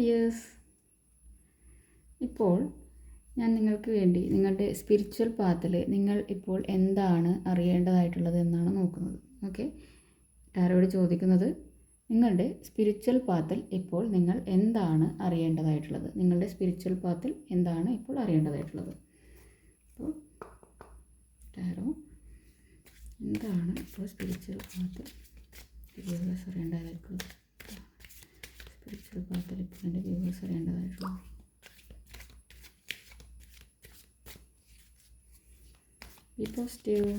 Dears, ഇപ്പോൾ ഞാൻ നിങ്ങൾക്ക് വേണ്ടി നിങ്ങളുടെ സ്പിരിച്വൽ പാത്തിൽ നിങ്ങൾ ഇപ്പോൾ എന്താണ് അറിയേണ്ടതായിട്ടുള്ളത് എന്നാണ് നോക്കുന്നത്. ഓക്കെ, ടാരോയോട് ചോദിക്കുന്നത് നിങ്ങളുടെ സ്പിരിച്വൽ പാത്തിൽ ഇപ്പോൾ നിങ്ങൾ എന്താണ് അറിയേണ്ടതായിട്ടുള്ളത്, നിങ്ങളുടെ സ്പിരിച്വൽ പാത്തിൽ എന്താണ് ഇപ്പോൾ അറിയേണ്ടതായിട്ടുള്ളത്. അപ്പോൾ ടാരോ എന്താണ് ഇപ്പോൾ സ്പിരിച്വൽ പാത്തിൽ വ്യൂവേഴ്സ് അറിയേണ്ടതായിട്ടുള്ളത്, സ്പിരിച്വൽ പാത്തിൽ ഇപ്പോൾ എൻ്റെ വ്യൂവേഴ്സ് അറിയേണ്ടതായിട്ടുള്ളത്. ബി പോസിറ്റീവ്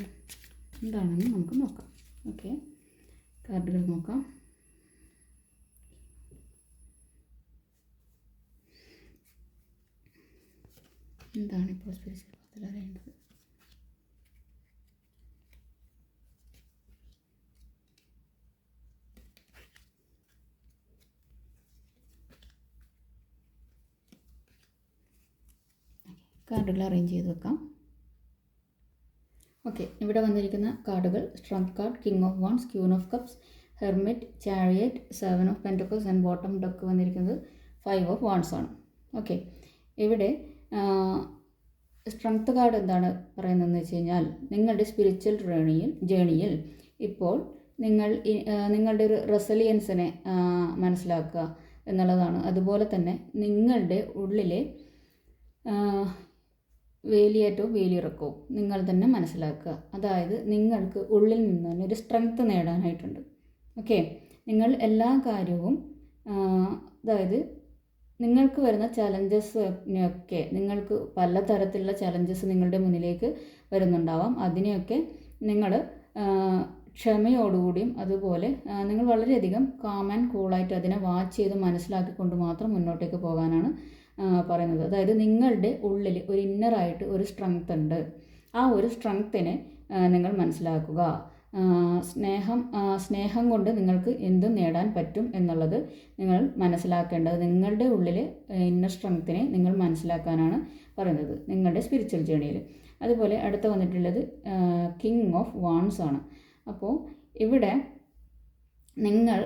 എന്താണെന്ന് നമുക്ക് നോക്കാം. ഓക്കെ, കാർഡുകൾ നോക്കാം. എന്താണ് ഇപ്പോൾ സ്പിരിച്വൽ പാത്തിൽ അറിയേണ്ടത്? കാർഡുകൾ അറേഞ്ച് ചെയ്ത് വെക്കാം. ഓക്കെ, ഇവിടെ വന്നിരിക്കുന്ന കാർഡുകൾ strength card, king of wands, queen of cups, hermit, chariot, 7 of pentacles and bottom deck വന്നിരിക്കുന്നത് 5 ഓഫ് വാൺസ് ആണ്. ഓക്കെ, ഇവിടെ സ്ട്രെങ്ത് കാർഡ് എന്താണ് പറയുന്നതെന്ന് വെച്ച് കഴിഞ്ഞാൽ നിങ്ങളുടെ സ്പിരിച്വൽ ജേണിയിൽ ഇപ്പോൾ നിങ്ങളുടെ ഒരു റെസിലിയൻസിനെ മനസ്സിലാക്കുക എന്നുള്ളതാണ്. അതുപോലെ തന്നെ നിങ്ങളുടെ ഉള്ളിലെ വേലിയേറ്റവും വേലിയിറക്കവും നിങ്ങൾ തന്നെ മനസ്സിലാക്കുക. അതായത് നിങ്ങൾക്ക് ഉള്ളിൽ നിന്ന് തന്നെ ഒരു സ്ട്രെങ്ത് നേടാനായിട്ടുണ്ട്. ഓക്കെ, നിങ്ങൾ എല്ലാ കാര്യവും അതായത് നിങ്ങൾക്ക് വരുന്ന ചലഞ്ചസിനൊക്കെ നിങ്ങൾക്ക് പലതരത്തിലുള്ള ചലഞ്ചസ് നിങ്ങളുടെ മുന്നിലേക്ക് വരുന്നുണ്ടാവാം. അതിനെയൊക്കെ നിങ്ങൾ ക്ഷമയോടുകൂടിയും അതുപോലെ നിങ്ങൾ വളരെയധികം കാം ആൻഡ് കൂളായിട്ട് അതിനെ വാച്ച് ചെയ്ത് മനസ്സിലാക്കിക്കൊണ്ട് മാത്രം മുന്നോട്ടേക്ക് പോകാനാണ് പറയുന്നത്. അതായത് നിങ്ങളുടെ ഉള്ളിൽ ഒരു ഇന്നറായിട്ട് ഒരു സ്ട്രെങ്ത് ഉണ്ട്. ആ ഒരു സ്ട്രെങ്ത്തിനെ നിങ്ങൾ മനസ്സിലാക്കുക. സ്നേഹം കൊണ്ട് നിങ്ങൾക്ക് എന്തും നേടാൻ പറ്റും എന്നുള്ളത് നിങ്ങൾ മനസ്സിലാക്കേണ്ടത്. നിങ്ങളുടെ ഉള്ളിലെ ഇന്നർ സ്ട്രെങ്ത്തിനെ നിങ്ങൾ മനസ്സിലാക്കാനാണ് പറയുന്നത് നിങ്ങളുടെ സ്പിരിച്വൽ ജേണിയിൽ. അതുപോലെ അടുത്ത് വന്നിട്ടുള്ളത് കിങ് ഓഫ് വാൺസ് ആണ്. അപ്പോൾ ഇവിടെ നിങ്ങൾ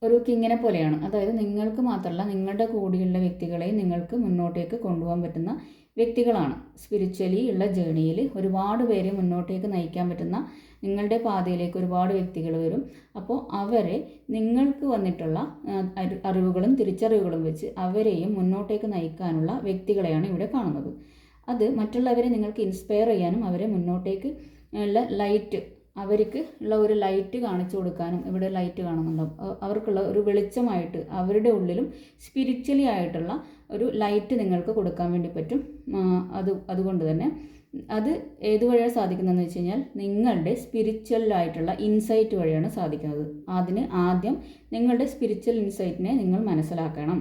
ഒരു കിങ്ങിനെ പോലെയാണ്. അതായത് നിങ്ങൾക്ക് മാത്രമല്ല നിങ്ങളുടെ കൂടെയുള്ള വ്യക്തികളെയും നിങ്ങൾക്ക് മുന്നോട്ടേക്ക് കൊണ്ടുപോകാൻ പറ്റുന്ന വ്യക്തികളാണ്. സ്പിരിച്വലി ഉള്ള ജേണിയിൽ ഒരുപാട് പേരെ മുന്നോട്ടേക്ക് നയിക്കാൻ പറ്റുന്ന നിങ്ങളുടെ പാതയിലേക്ക് ഒരുപാട് വ്യക്തികൾ വരും. അപ്പോൾ അവരെ നിങ്ങൾക്ക് വന്നിട്ടുള്ള അറിവുകളും തിരിച്ചറിവുകളും വെച്ച് അവരെയും മുന്നോട്ടേക്ക് നയിക്കാനുള്ള വ്യക്തികളെയാണ് ഇവിടെ കാണുന്നത്. അത് മറ്റുള്ളവരെ നിങ്ങൾക്ക് ഇൻസ്പയർ ചെയ്യാനും അവരെ മുന്നോട്ടേക്ക് ഉള്ള ലൈറ്റ് അവർക്ക് ഉള്ള ഒരു ലൈറ്റ് കാണിച്ചു കൊടുക്കാനും ഇവിടെ ലൈറ്റ് കാണുന്നുണ്ടാവും. അവർക്കുള്ള ഒരു വെളിച്ചമായിട്ട് അവരുടെ ഉള്ളിലും സ്പിരിച്വലി ആയിട്ടുള്ള ഒരു ലൈറ്റ് നിങ്ങൾക്ക് കൊടുക്കാൻ വേണ്ടി പറ്റും. അതുകൊണ്ട് തന്നെ അത് ഏത് വഴിയാണ് സാധിക്കുന്നതെന്ന് വെച്ച് കഴിഞ്ഞാൽ നിങ്ങളുടെ സ്പിരിച്വലായിട്ടുള്ള ഇൻസൈറ്റ് വഴിയാണ് സാധിക്കുന്നത്. അതിന് ആദ്യം നിങ്ങളുടെ സ്പിരിച്വൽ ഇൻസൈറ്റിനെ നിങ്ങൾ മനസ്സിലാക്കണം.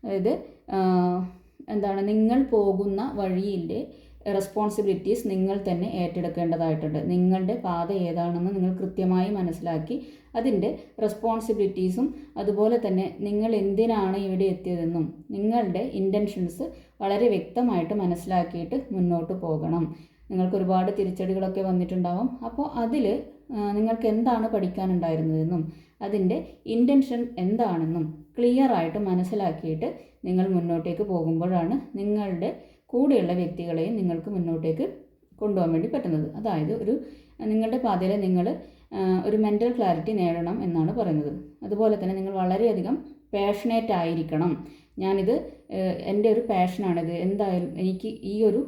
അതായത് എന്താണ്, നിങ്ങൾ പോകുന്ന വഴിയിലെ റെസ്പോൺസിബിലിറ്റീസ് നിങ്ങൾ തന്നെ ഏറ്റെടുക്കേണ്ടതായിട്ടുണ്ട്. നിങ്ങളുടെ പാത ഏതാണെന്ന് നിങ്ങൾ കൃത്യമായി മനസ്സിലാക്കി അതിൻ്റെ റെസ്പോൺസിബിലിറ്റീസും അതുപോലെ തന്നെ നിങ്ങൾ എന്തിനാണ് ഇവിടെ എത്തിയതെന്നും നിങ്ങളുടെ ഇൻറ്റൻഷൻസ് വളരെ വ്യക്തമായിട്ട് മനസ്സിലാക്കിയിട്ട് മുന്നോട്ട് പോകണം. നിങ്ങൾക്ക് ഒരുപാട് തിരിച്ചടികളൊക്കെ വന്നിട്ടുണ്ടാവും. അപ്പോൾ അതിൽ നിങ്ങൾക്ക് എന്താണ് പഠിക്കാനുണ്ടായിരുന്നതെന്നും അതിൻ്റെ ഇൻറ്റൻഷൻ എന്താണെന്നും ക്ലിയറായിട്ട് മനസ്സിലാക്കിയിട്ട് നിങ്ങൾ മുന്നോട്ടേക്ക് പോകുമ്പോഴാണ് നിങ്ങളുടെ കൂടെയുള്ള വ്യക്തികളെയും നിങ്ങൾക്ക് മുന്നോട്ടേക്ക് കൊണ്ടുപോകാൻ വേണ്ടി പറ്റുന്നത്. അതായത് നിങ്ങളുടെ പാതയിൽ നിങ്ങൾ ഒരു മെൻ്റൽ ക്ലാരിറ്റി നേടണം എന്നാണ് പറയുന്നത്. അതുപോലെ തന്നെ നിങ്ങൾ വളരെയധികം പാഷനേറ്റ് ആയിരിക്കണം. ഞാനിത് എൻ്റെ ഒരു പാഷനാണിത്, എന്തായാലും എനിക്ക് ഈ ഒരു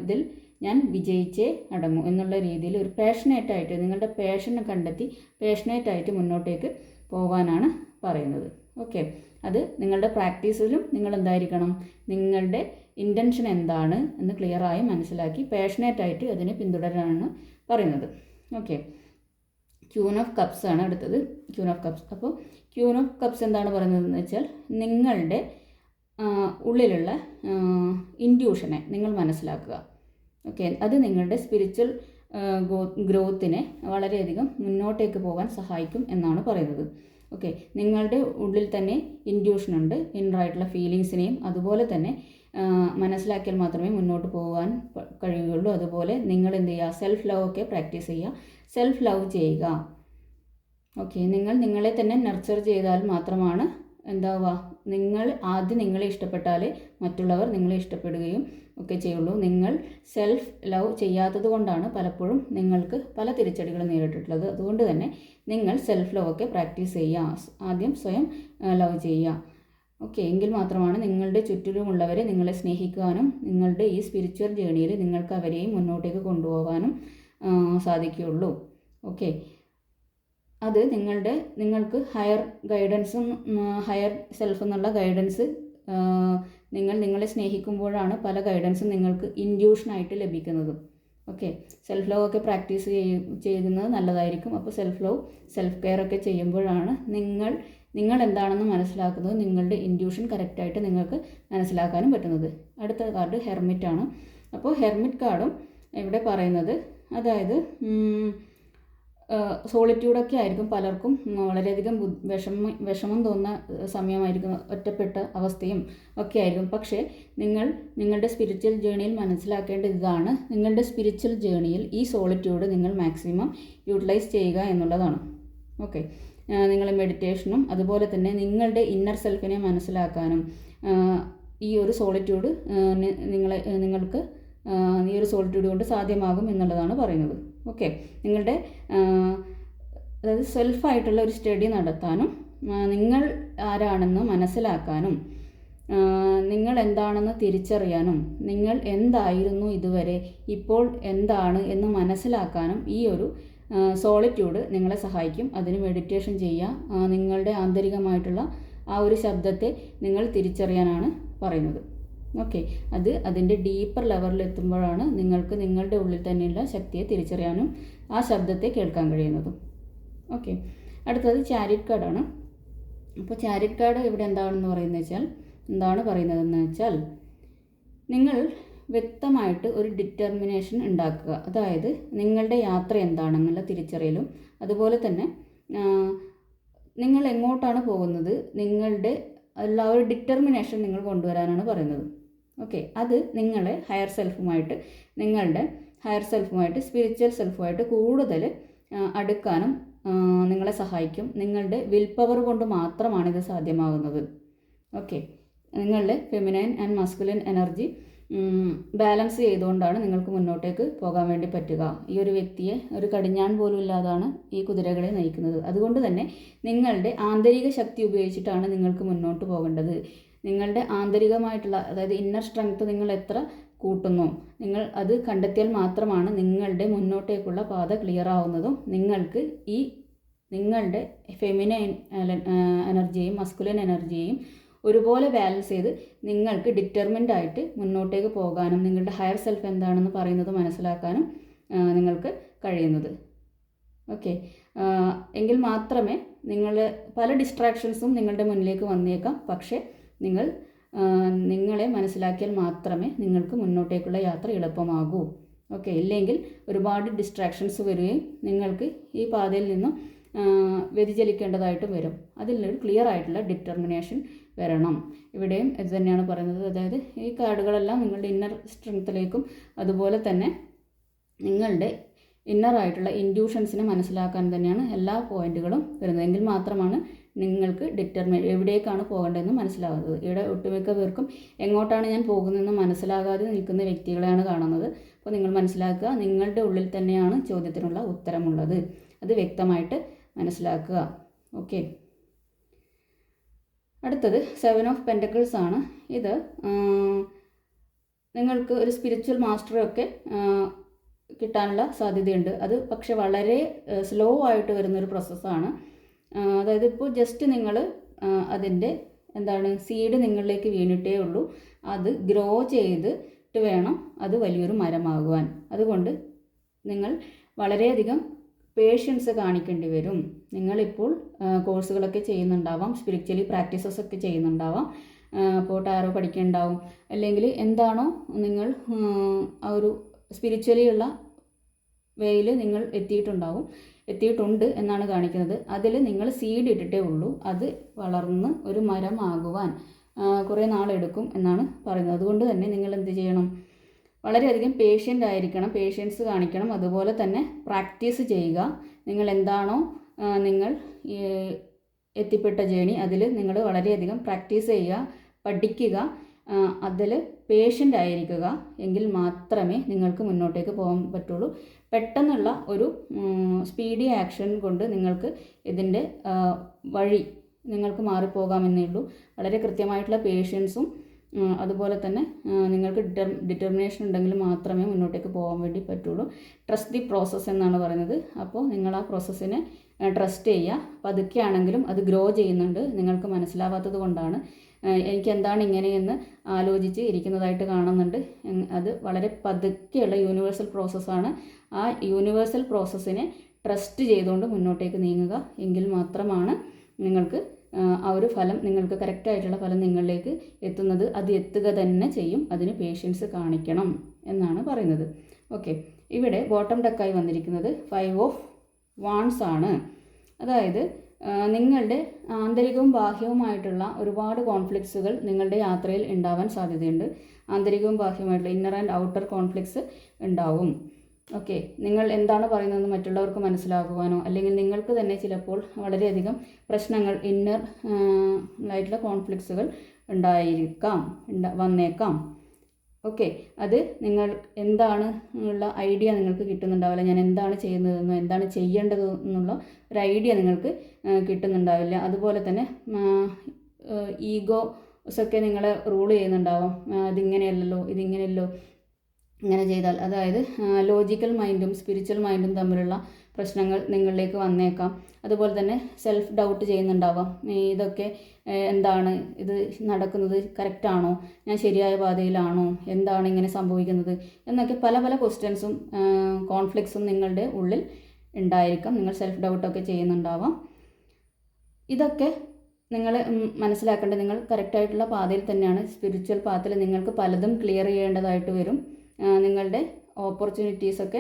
ഇതിൽ ഞാൻ വിജയിച്ചേ അടങ്ങൂ എന്നുള്ള രീതിയിൽ ഒരു പാഷനേറ്റായിട്ട് നിങ്ങളുടെ പാഷനെ കണ്ടെത്തി പാഷനേറ്റായിട്ട് മുന്നോട്ടേക്ക് പോകാനാണ് പറയുന്നത്. ഓക്കെ, അത് നിങ്ങളുടെ പ്രാക്ടീസിലും നിങ്ങൾ എന്തായിരിക്കണം, നിങ്ങളുടെ ഇൻറ്റൻഷൻ എന്താണ് എന്ന് ക്ലിയറായി മനസ്സിലാക്കി പാഷനേറ്റായിട്ട് അതിനെ പിന്തുടരാനാണ് പറയുന്നത്. ഓക്കെ, ക്യൂൻ ഓഫ് കപ്സ് ആണ് അടുത്തത്. Queen of cups. അപ്പോൾ ക്യൂൻ ഓഫ് കപ്സ് എന്താണ് പറയുന്നതെന്ന് വെച്ചാൽ നിങ്ങളുടെ ഉള്ളിലുള്ള ഇൻറ്റ്യൂഷനെ നിങ്ങൾ മനസ്സിലാക്കുക. ഓക്കെ, അത് നിങ്ങളുടെ സ്പിരിച്വൽ ഗ്രോത്തിനെ വളരെയധികം മുന്നോട്ടേക്ക് പോകാൻ സഹായിക്കും എന്നാണ് പറയുന്നത്. ഓക്കെ, നിങ്ങളുടെ ഉള്ളിൽ തന്നെ ഇൻറ്റ്യൂഷനുണ്ട്. ഇന്നറായിട്ടുള്ള ഫീലിങ്സിനെയും അതുപോലെ തന്നെ മനസ്സിലാക്കിയാൽ മാത്രമേ മുന്നോട്ട് പോകാൻ കഴിയുകയുള്ളൂ. അതുപോലെ നിങ്ങൾ എന്ത് ചെയ്യുക, സെൽഫ് ലവ് ഒക്കെ പ്രാക്ടീസ് ചെയ്യുക, സെൽഫ് ലവ് ചെയ്യുക. ഓക്കെ, നിങ്ങൾ നിങ്ങളെ തന്നെ നർച്ചർ ചെയ്താൽ മാത്രമാണ് എന്താവുക, നിങ്ങൾ ആദ്യം നിങ്ങളെ ഇഷ്ടപ്പെട്ടാലേ മറ്റുള്ളവർ നിങ്ങളെ ഇഷ്ടപ്പെടുകയും ഒക്കെ ചെയ്യുള്ളൂ. നിങ്ങൾ സെൽഫ് ലവ് ചെയ്യാത്തത് കൊണ്ടാണ് പലപ്പോഴും നിങ്ങൾക്ക് പല തിരിച്ചടികളും നേരിട്ടിട്ടുള്ളത്. അതുകൊണ്ട് തന്നെ നിങ്ങൾ സെൽഫ് ലവ് ഒക്കെ പ്രാക്ടീസ് ചെയ്യുക. ആദ്യം സ്വയം ലവ് ചെയ്യുക. ഓക്കെ, എങ്കിൽ മാത്രമാണ് നിങ്ങളുടെ ചുറ്റിലുമുള്ളവരെ നിങ്ങളെ സ്നേഹിക്കുവാനും നിങ്ങളുടെ ഈ സ്പിരിച്വൽ ജേണിയിൽ നിങ്ങൾക്ക് അവരെയും മുന്നോട്ടേക്ക് കൊണ്ടുപോകാനും സാധിക്കുകയുള്ളൂ. ഓക്കെ, അത് നിങ്ങൾക്ക് ഹയർ ഗൈഡൻസും ഹയർ സെൽഫ് എന്നുള്ള ഗൈഡൻസ് നിങ്ങളെ സ്നേഹിക്കുമ്പോഴാണ് പല ഗൈഡൻസും നിങ്ങൾക്ക് ഇൻഡ്യൂഷനായിട്ട് ലഭിക്കുന്നത്. ഓക്കെ, സെൽഫ് ലവ് ഒക്കെ പ്രാക്ടീസ് ചെയ്യുന്നത് നല്ലതായിരിക്കും. അപ്പോൾ സെൽഫ് ലവ്, സെൽഫ് കെയർ ഒക്കെ ചെയ്യുമ്പോഴാണ് നിങ്ങൾ എന്താണെന്ന് മനസ്സിലാക്കുന്നത്. നിങ്ങളുടെ ഇൻഡ്യൂഷൻ കറക്റ്റായിട്ട് നിങ്ങൾക്ക് മനസ്സിലാക്കാനും പറ്റുന്നത്. അടുത്ത കാർഡ് ഹെർമിറ്റ് ആണ്. അപ്പോൾ ഹെർമിറ്റ് കാർഡും ഇവിടെ പറയുന്നത്, അതായത് സോളിറ്റ്യൂഡൊക്കെ ആയിരിക്കും പലർക്കും വളരെയധികം വിഷമം തോന്നുന്ന സമയമായിരിക്കും, ഒറ്റപ്പെട്ട അവസ്ഥയും ഒക്കെ ആയിരിക്കും. പക്ഷേ നിങ്ങളുടെ സ്പിരിച്വൽ ജേണിയിൽ മനസ്സിലാക്കേണ്ടത് ഇതാണ്: നിങ്ങളുടെ സ്പിരിച്വൽ ജേണിയിൽ ഈ സോളിറ്റ്യൂഡ് നിങ്ങൾ മാക്സിമം യൂട്ടിലൈസ് ചെയ്യുക എന്നുള്ളതാണ്. ഓക്കെ, നിങ്ങൾ മെഡിറ്റേഷനും അതുപോലെ തന്നെ നിങ്ങളുടെ ഇന്നർ സെൽഫിനെ മനസ്സിലാക്കാനും ഈ ഒരു സോളിറ്റ്യൂഡ് നിങ്ങൾക്ക് ഈ ഒരു സോളിറ്റ്യൂഡ് കൊണ്ട് സാധ്യമാകും എന്നുള്ളതാണ് പറയുന്നത്. ഓക്കെ, നിങ്ങളുടെ അതായത് സെൽഫായിട്ടുള്ള ഒരു സ്റ്റഡി നടത്താനും നിങ്ങൾ ആരാണെന്ന് മനസ്സിലാക്കാനും നിങ്ങൾ എന്താണെന്ന് തിരിച്ചറിയാനും നിങ്ങൾ എന്തായിരുന്നു ഇതുവരെ, ഇപ്പോൾ എന്താണ് എന്ന് മനസ്സിലാക്കാനും ഈ ഒരു സോളിറ്റ്യൂഡ് നിങ്ങളെ സഹായിക്കും. അതിന് മെഡിറ്റേഷൻ ചെയ്യുക. നിങ്ങളുടെ ആന്തരികമായിട്ടുള്ള ആ ഒരു ശബ്ദത്തെ നിങ്ങൾ തിരിച്ചറിയാനാണ് പറയുന്നത്. ഓക്കെ, അതിൻ്റെ ഡീപ്പർ ലെവലിൽ എത്തുമ്പോഴാണ് നിങ്ങൾക്ക് നിങ്ങളുടെ ഉള്ളിൽ തന്നെയുള്ള ശക്തിയെ തിരിച്ചറിയാനും ആ ശബ്ദത്തെ കേൾക്കാൻ കഴിയുന്നതും. ഓക്കെ, അടുത്തത് ചാരിറ്റ് കാർഡാണ്. അപ്പോൾ ചാരിറ്റ് കാർഡ് ഇവിടെ എന്താണ് പറയുന്നതെന്ന് വെച്ചാൽ നിങ്ങൾ വ്യക്തമായിട്ട് ഒരു ഡിറ്റർമിനേഷൻ ഉണ്ടാക്കുക. അതായത് നിങ്ങളുടെ യാത്ര എന്താണെന്നുള്ള തിരിച്ചറിയലും അതുപോലെ തന്നെ നിങ്ങൾ എങ്ങോട്ടാണ് പോകുന്നത് നിങ്ങളുടെ എല്ലാ ഒരു ഡിറ്റർമിനേഷൻ നിങ്ങൾ കൊണ്ടുവരാനാണ് പറയുന്നത്. ഓക്കെ, അത് നിങ്ങളുടെ ഹയർ സെൽഫുമായിട്ട് സ്പിരിച്വൽ സെൽഫുമായിട്ട് കൂടുതൽ അടുക്കാനും നിങ്ങളെ സഹായിക്കും. നിങ്ങളുടെ വിൽ പവർ കൊണ്ട് മാത്രമാണ് ഇത് സാധ്യമാകുന്നത്. ഓക്കെ, നിങ്ങളുടെ feminine and masculine energy balance ചെയ്തുകൊണ്ടാണ് നിങ്ങൾക്ക് മുന്നോട്ടേക്ക് പോകാൻ വേണ്ടി പറ്റുക. ഈ ഒരു വ്യക്തിയെ ഒരു കടിഞ്ഞാൺ പോലും ഇല്ലാതാണ് ഈ കുതിരകളെ നയിക്കുന്നത്. അതുകൊണ്ട് തന്നെ നിങ്ങളുടെ ആന്തരിക ശക്തി ഉപയോഗിച്ചിട്ടാണ് നിങ്ങൾക്ക് മുന്നോട്ട് പോകേണ്ടത്. നിങ്ങളുടെ ആന്തരികമായിട്ടുള്ള, അതായത് ഇന്നർ സ്ട്രെങ്ത് നിങ്ങൾ എത്ര കൂട്ടുന്നു, നിങ്ങൾ അത് കണ്ടെത്തിയാൽ മാത്രമാണ് നിങ്ങളുടെ മുന്നോട്ടേക്കുള്ള പാത ക്ലിയർ ആവുന്നതും നിങ്ങൾക്ക് ഈ നിങ്ങളുടെ ഫെമിനൈൻ എനർജിയെയും മസ്കുലിൻ എനർജിയെയും ഒരുപോലെ ബാലൻസ് ചെയ്ത് നിങ്ങൾക്ക് ഡിറ്റർമിൻഡ് ആയിട്ട് മുന്നോട്ടേക്ക് പോകാനും നിങ്ങളുടെ ഹയർ സെൽഫ് എന്താണെന്ന് പറയുന്നത് മനസ്സിലാക്കാനും നിങ്ങൾക്ക് കഴിയുന്നത്. ഓക്കെ, എങ്കിൽ മാത്രമേ പല ഡിസ്ട്രാക്ഷൻസും നിങ്ങളുടെ മുന്നിലേക്ക് വന്നേക്കാം. പക്ഷേ നിങ്ങളെ മനസ്സിലാക്കിയാൽ മാത്രമേ നിങ്ങൾക്ക് മുന്നോട്ടേക്കുള്ള യാത്ര എളുപ്പമാകൂ. ഓക്കെ, ഇല്ലെങ്കിൽ ഒരുപാട് ഡിസ്ട്രാക്ഷൻസ് വരികയും നിങ്ങൾക്ക് ഈ പാതയിൽ നിന്നും വ്യതിചലിക്കേണ്ടതായിട്ടും വരും. അതിലൊരു ക്ലിയർ ആയിട്ടുള്ള ഡിറ്റർമിനേഷൻ വരണം. ഇവിടെയും ഇത് തന്നെയാണ് പറയുന്നത്. അതായത് ഈ കാർഡുകളെല്ലാം നിങ്ങളുടെ ഇന്നർ സ്ട്രെങ്ത്തിലേക്കും അതുപോലെ തന്നെ നിങ്ങളുടെ ഇന്നറായിട്ടുള്ള ഇൻഡ്യൂഷൻസിനെ മനസ്സിലാക്കാൻ തന്നെയാണ് എല്ലാ പോയിന്റുകളും വരുന്നത്. എങ്കിൽ മാത്രമാണ് നിങ്ങൾക്ക് എവിടേക്കാണ് പോകേണ്ടതെന്ന് മനസ്സിലാകുന്നത്. ഇവിടെ ഒട്ടുമിക്ക പേർക്കും എങ്ങോട്ടാണ് ഞാൻ പോകുന്നതെന്ന് മനസ്സിലാകാതെ നിൽക്കുന്ന വ്യക്തികളെയാണ് കാണുന്നത്. അപ്പോൾ നിങ്ങൾ മനസ്സിലാക്കുക, നിങ്ങളുടെ ഉള്ളിൽ തന്നെയാണ് ചോദ്യത്തിനുള്ള ഉത്തരമുള്ളത്. അത് വ്യക്തമായിട്ട് മനസ്സിലാക്കുക. ഓക്കെ, അടുത്തത് 7 ഓഫ് പെൻറ്റക്കിൾസ് ആണ്. ഇത് നിങ്ങൾക്ക് ഒരു സ്പിരിച്വൽ മാസ്റ്ററൊക്കെ കിട്ടാനുള്ള സാധ്യതയുണ്ട്. അത് പക്ഷെ വളരെ സ്ലോ ആയിട്ട് വരുന്നൊരു പ്രോസസ്സാണ്. അതായത് ഇപ്പോൾ ജസ്റ്റ് നിങ്ങൾ അതിൻ്റെ സീഡ് നിങ്ങളിലേക്ക് വീണിട്ടേ ഉള്ളൂ. അത് ഗ്രോ ചെയ്തിട്ട് വേണം അത് വലിയൊരു മരമാകുവാൻ. അതുകൊണ്ട് നിങ്ങൾ വളരെയധികം പേഷ്യൻസ് കാണിക്കേണ്ടി വരും. നിങ്ങളിപ്പോൾ കോഴ്സുകളൊക്കെ ചെയ്യുന്നുണ്ടാവാം, സ്പിരിച്വലി പ്രാക്ടീസസ് ഒക്കെ ചെയ്യുന്നുണ്ടാവാം, അപ്പോൾ ടാരോ പഠിക്കുന്നുണ്ടാവും, അല്ലെങ്കിൽ എന്താണോ നിങ്ങൾ ആ ഒരു സ്പിരിച്വലി ഉള്ള വേയിൽ നിങ്ങൾ എത്തിയിട്ടുണ്ട് എന്നാണ് കാണിക്കുന്നത്. അതിൽ നിങ്ങൾ സീഡ് ഇട്ടിട്ടേ ഉള്ളൂ. അത് വളർന്ന് ഒരു മരമാകുവാൻ കുറേ നാളെടുക്കും എന്നാണ് പറയുന്നത്. അതുകൊണ്ട് തന്നെ നിങ്ങൾ എന്ത് ചെയ്യണം? വളരെയധികം പേഷ്യൻ്റ് ആയിരിക്കണം, പേഷ്യൻസ് കാണിക്കണം. അതുപോലെ തന്നെ പ്രാക്ടീസ് ചെയ്യുക. നിങ്ങൾ എന്താണോ നിങ്ങൾ എത്തിപ്പെട്ട ജേണി അതിൽ നിങ്ങൾ വളരെയധികം പ്രാക്ടീസ് ചെയ്യുക, പഠിക്കുക, അതിൽ പേഷ്യൻ്റ് ആയിരിക്കുക. എങ്കിൽ മാത്രമേ നിങ്ങൾക്ക് മുന്നോട്ടേക്ക് പോകാൻ പറ്റുള്ളൂ. പെട്ടെന്നുള്ള ഒരു സ്പീഡി ആക്ഷൻ കൊണ്ട് നിങ്ങൾക്ക് ഇതിൻ്റെ വഴി നിങ്ങൾക്ക് മാറിപ്പോകാമെന്നേ ഉള്ളൂ. വളരെ കൃത്യമായിട്ടുള്ള പേഷ്യൻസും അതുപോലെ തന്നെ നിങ്ങൾക്ക് ഡിറ്റർമിനേഷൻ ഉണ്ടെങ്കിൽ മാത്രമേ മുന്നോട്ടേക്ക് പോകാൻ വേണ്ടി പറ്റുള്ളൂ. ട്രസ്റ്റ് ദി പ്രോസസ്സ് എന്നാണ് പറയുന്നത്. അപ്പോൾ നിങ്ങൾ ആ പ്രോസസ്സിനെ ട്രസ്റ്റ് ചെയ്യുക. പതുക്കെയാണെങ്കിലും അത് ഗ്രോ ചെയ്യുന്നുണ്ട്. നിങ്ങൾക്ക് മനസ്സിലാവാത്തത് കൊണ്ടാണ്, എനിക്ക് എന്താണ് ഇങ്ങനെയെന്ന് ആലോചിച്ച് ഇരിക്കുന്നതായിട്ട് കാണുന്നുണ്ട്. അത് വളരെ പതുക്കെയുള്ള യൂണിവേഴ്സൽ പ്രോസസ്സാണ്. ആ യൂണിവേഴ്സൽ പ്രോസസ്സിനെ ട്രസ്റ്റ് ചെയ്തുകൊണ്ട് മുന്നോട്ടേക്ക് നീങ്ങുക. എങ്കിൽ മാത്രമാണ് നിങ്ങൾക്ക് ആ ഒരു ഫലം, നിങ്ങൾക്ക് കറക്റ്റായിട്ടുള്ള ഫലം നിങ്ങളിലേക്ക് എത്തുന്നത്. അത് എത്തുക തന്നെ ചെയ്യും. അതിന് പേഷ്യൻസ് കാണിക്കണം എന്നാണ് പറയുന്നത്. ഓക്കെ, ഇവിടെ ബോട്ടം ഡെക്കായി വന്നിരിക്കുന്നത് 5 ഓഫ് വാൺസ് ആണ്. അതായത് നിങ്ങളുടെ ആന്തരികവും ബാഹ്യവുമായിട്ടുള്ള ഒരുപാട് കോൺഫ്ലിക്ട്സുകൾ നിങ്ങളുടെ യാത്രയിൽ ഉണ്ടാവാൻ സാധ്യതയുണ്ട്. ആന്തരികവും ബാഹ്യവുമായിട്ടുള്ള ഇന്നർ ആൻഡ് ഔട്ടർ കോൺഫ്ലിക്ട്സ് ഉണ്ടാവും. ഓക്കെ, നിങ്ങൾ എന്താണ് പറയുന്നതെന്ന് മറ്റുള്ളവർക്ക് മനസ്സിലാക്കുവാനോ അല്ലെങ്കിൽ നിങ്ങൾക്ക് തന്നെ ചിലപ്പോൾ വളരെയധികം പ്രശ്നങ്ങൾ, ഇന്നർ ആയിട്ടുള്ള കോൺഫ്ലിക്ട്സുകൾ വന്നേക്കാം. ഓക്കെ, അത് നിങ്ങൾ എന്താണ് ഉള്ള ഐഡിയ നിങ്ങൾക്ക് കിട്ടുന്നുണ്ടാവില്ല. ഞാൻ എന്താണ് ചെയ്യുന്നതെന്നോ എന്താണ് ചെയ്യേണ്ടതെന്നുള്ള ഒരു ഐഡിയ നിങ്ങൾക്ക് കിട്ടുന്നുണ്ടാവില്ല. അതുപോലെ തന്നെ ഈഗോസൊക്കെ നിങ്ങളെ റൂൾ ചെയ്യുന്നുണ്ടാവും. അതിങ്ങനെയല്ലല്ലോ, ഇതിങ്ങനെയല്ലോ, ഇങ്ങനെ ചെയ്താൽ. അതായത് ലോജിക്കൽ മൈൻഡും സ്പിരിച്വൽ മൈൻഡും തമ്മിലുള്ള പ്രശ്നങ്ങൾ നിങ്ങളിലേക്ക് വന്നേക്കാം. അതുപോലെ തന്നെ സെൽഫ് ഡൗട്ട് ചെയ്യുന്നുണ്ടാവാം. ഇതൊക്കെ എന്താണ്, ഇത് നടക്കുന്നത് കറക്റ്റാണോ, ഞാൻ ശരിയായ പാതയിലാണോ, എന്താണ് ഇങ്ങനെ സംഭവിക്കുന്നത് എന്നൊക്കെ പല പല ക്വസ്റ്റ്യൻസും കോൺഫ്ലിക്ട്സും നിങ്ങളുടെ ഉള്ളിൽ ഉണ്ടായിരിക്കാം. നിങ്ങൾ സെൽഫ് ഡൗട്ടൊക്കെ ചെയ്യുന്നുണ്ടാവാം. ഇതൊക്കെ നിങ്ങൾ മനസ്സിലാക്കേണ്ടത്, നിങ്ങൾ കറക്റ്റായിട്ടുള്ള പാതയിൽ തന്നെയാണ്. സ്പിരിച്വൽ പാത്തിൽ നിങ്ങൾക്ക് പലതും ക്ലിയർ ചെയ്യേണ്ടതായിട്ട് വരും. നിങ്ങളുടെ ഓപ്പർച്യൂണിറ്റീസൊക്കെ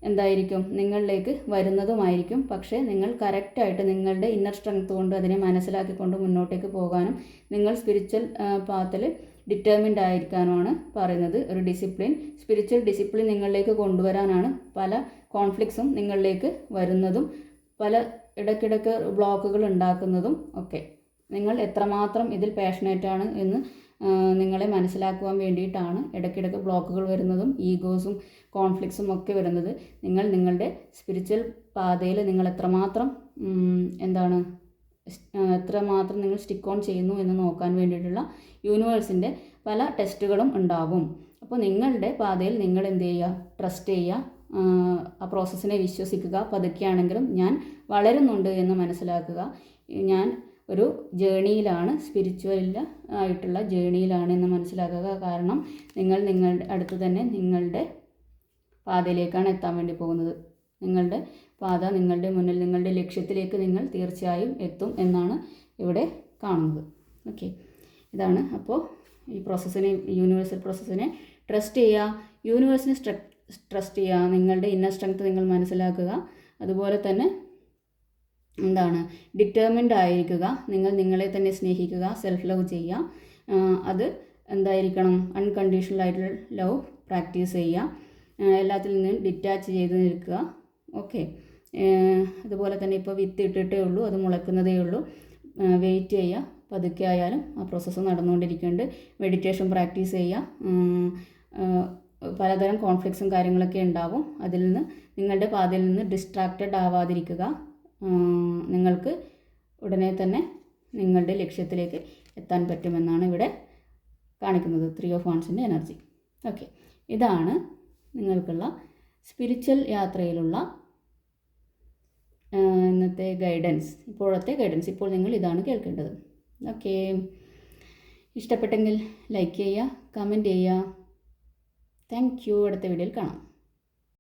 എന്തായിരിക്കും, നിങ്ങളിലേക്ക് വരുന്നതുമായിരിക്കും. പക്ഷേ നിങ്ങൾ കറക്റ്റായിട്ട് നിങ്ങളുടെ ഇന്നർ സ്ട്രെങ്ത് കൊണ്ട് അതിനെ മനസ്സിലാക്കിക്കൊണ്ട് മുന്നോട്ടേക്ക് പോകാനും നിങ്ങൾ സ്പിരിച്വൽ പാത്തിൽ ഡിറ്റർമിൻഡ് ആയിരിക്കാനുമാണ് പറയുന്നത്. ഒരു ഡിസിപ്ലിൻ, സ്പിരിച്വൽ ഡിസിപ്ലിൻ നിങ്ങളിലേക്ക് കൊണ്ടുവരാനാണ് പല കോൺഫ്ലിക്ട്സും നിങ്ങളിലേക്ക് വരുന്നതും പല ഇടയ്ക്കിടയ്ക്ക് ബ്ലോക്കുകൾ ഉണ്ടാക്കുന്നതും ഒക്കെ. നിങ്ങൾ എത്രമാത്രം ഇതിൽ പാഷനേറ്റാണ് എന്ന് നിങ്ങളെ മനസ്സിലാക്കുവാൻ വേണ്ടിയിട്ടാണ് ഇടയ്ക്കിടയ്ക്ക് ബ്ലോക്കുകൾ വരുന്നതും ഈഗോസും കോൺഫ്ലിക്ട്സും ഒക്കെ വരുന്നത്. നിങ്ങൾ നിങ്ങളുടെ സ്പിരിച്വൽ പാതയിൽ നിങ്ങൾ എത്രമാത്രം നിങ്ങൾ സ്റ്റിക്ക് ഓൺ ചെയ്യുന്നു എന്ന് നോക്കാൻ വേണ്ടിയിട്ടുള്ള യൂണിവേഴ്സിൻ്റെ പല ടെസ്റ്റുകളും ഉണ്ടാവും. അപ്പോൾ നിങ്ങളുടെ പാതയിൽ നിങ്ങൾ എന്ത് ചെയ്യുക, ട്രസ്റ്റ് ചെയ്യുക, ആ പ്രോസസ്സിനെ വിശ്വസിക്കുക. പതുക്കെയാണെങ്കിലും ഞാൻ വളരുന്നുണ്ട് എന്ന് മനസ്സിലാക്കുക. ഞാൻ ഒരു ജേണിയിലാണ്, സ്പിരിച്വൽ ആയിട്ടുള്ള ജേണിയിലാണ് എന്ന് മനസ്സിലാക്കുക. കാരണം നിങ്ങൾ നിങ്ങളുടെ അടുത്ത് തന്നെ നിങ്ങളുടെ പാതയിലേക്കാണ് എത്താൻ വേണ്ടി പോകുന്നത്. നിങ്ങളുടെ പാത നിങ്ങളുടെ മുന്നിൽ, നിങ്ങളുടെ ലക്ഷ്യത്തിലേക്ക് നിങ്ങൾ തീർച്ചയായും എത്തും എന്നാണ് ഇവിടെ കാണുന്നത്. ഓക്കെ, ഇതാണ്. അപ്പോൾ ഈ പ്രോസസ്സിനെ, യൂണിവേഴ്സൽ പ്രോസസ്സിനെ ട്രസ്റ്റ് ചെയ്യുക, യൂണിവേഴ്സിനെ ട്രസ്റ്റ് ചെയ്യുക, നിങ്ങളുടെ ഇന്നർ സ്ട്രെങ്ത് നിങ്ങൾ മനസ്സിലാക്കുക. അതുപോലെ തന്നെ ഡിറ്റർമിൻഡ് ആയിരിക്കുക. നിങ്ങൾ നിങ്ങളെ തന്നെ സ്നേഹിക്കുക, സെൽഫ് ലവ് ചെയ്യുക. അത് എന്തായിരിക്കണം, അൺകണ്ടീഷണൽ ആയിട്ടുള്ള ലവ് പ്രാക്ടീസ് ചെയ്യുക. എല്ലാത്തിൽ നിന്നും ഡിറ്റാച്ച് ചെയ്ത് നിൽക്കുക. ഓക്കെ, അതുപോലെ തന്നെ ഇപ്പോൾ വിത്ത് ഇട്ടിട്ടേ ഉള്ളൂ, അത് മുളയ്ക്കുന്നതേ ഉള്ളൂ. വെയിറ്റ് ചെയ്യുക. പതുക്കെ ആയാലും ആ പ്രോസസ്സ് നടന്നുകൊണ്ടിരിക്കുന്നുണ്ട്. മെഡിറ്റേഷൻ പ്രാക്ടീസ് ചെയ്യുക. പലതരം കോൺഫ്ലിക്ട്സും കാര്യങ്ങളൊക്കെ ഉണ്ടാവും. അതിൽ നിന്ന് നിങ്ങളുടെ പാതയിൽ നിന്ന് ഡിസ്ട്രാക്റ്റഡ് ആവാതിരിക്കുക. നിങ്ങൾക്ക് ഉടനെ തന്നെ നിങ്ങളുടെ ലക്ഷ്യത്തിലേക്ക് എത്താൻ പറ്റുമെന്നാണ് ഇവിടെ കാണിക്കുന്നത് 3 ഓഫ് വാൺസിൻ്റെ എനർജി. ഓക്കെ, ഇതാണ് നിങ്ങൾക്കുള്ള സ്പിരിച്വൽ യാത്രയിലുള്ള ഇന്നത്തെ ഗൈഡൻസ്, ഇപ്പോഴത്തെ ഗൈഡൻസ്. ഇപ്പോൾ നിങ്ങൾ ഇതാണ് കേൾക്കേണ്ടത്. ഓക്കെ, ഇഷ്ടപ്പെട്ടെങ്കിൽ ലൈക്ക് ചെയ്യുക, കമൻറ്റ് ചെയ്യുക. Thank you. അടുത്ത വീഡിയോയിൽ കാണാം.